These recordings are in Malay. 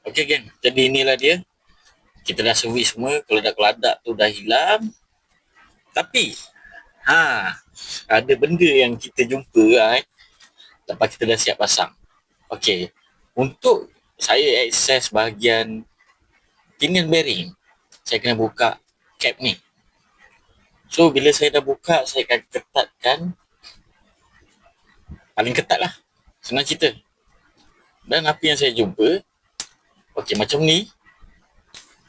Okey geng, jadi inilah dia. Kita dah servis semua, keledak-keledak tu dah hilang. Tapi, ada benda yang kita jumpa lepas kita dah siap pasang. Okey, untuk saya akses bahagian pinion bearing, saya kena buka cap ni. So, bila saya dah buka, saya akan ketatkan. Paling ketat lah. Senang cerita. Dan apa yang saya jumpa, okey macam ni,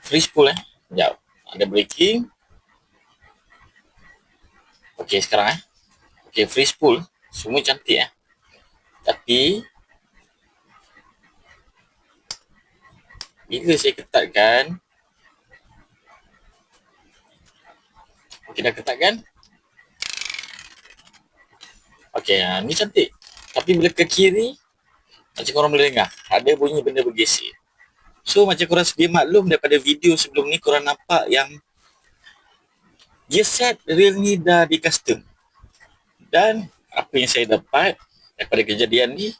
free spool Sekejap. Ada braking. Okey sekarang okey, free spool. Semua cantik Tapi bila saya ketatkan, okey dah ketatkan. Okey, ni cantik. Tapi bila ke kiri, macam korang boleh dengar, ada bunyi benda bergeser. So macam korang sedia maklum daripada video sebelum ni, korang nampak yang gear set real ni dah di custom. Dan apa yang saya dapat daripada kejadian ni,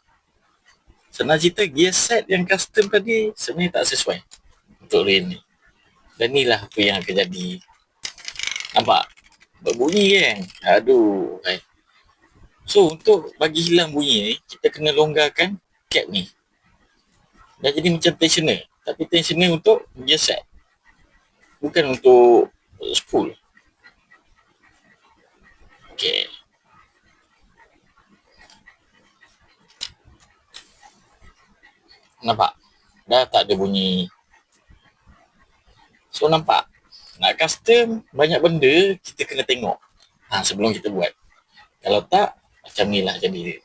senang cerita, gear set yang custom tadi sebenarnya tak sesuai untuk real ni. Dan inilah apa yang akan jadi. Nampak? Berbunyi kan? Aduh. So untuk bagi hilang bunyi ni, kita kena longgarkan cap ni. Dah jadi macam tensioner. Tapi tensioner untuk gear set, bukan untuk spool. Okay. Nampak? Dah tak ada bunyi. So nampak? Nak custom, banyak benda kita kena tengok sebelum kita buat. Kalau tak, macam ni lah jadi dia.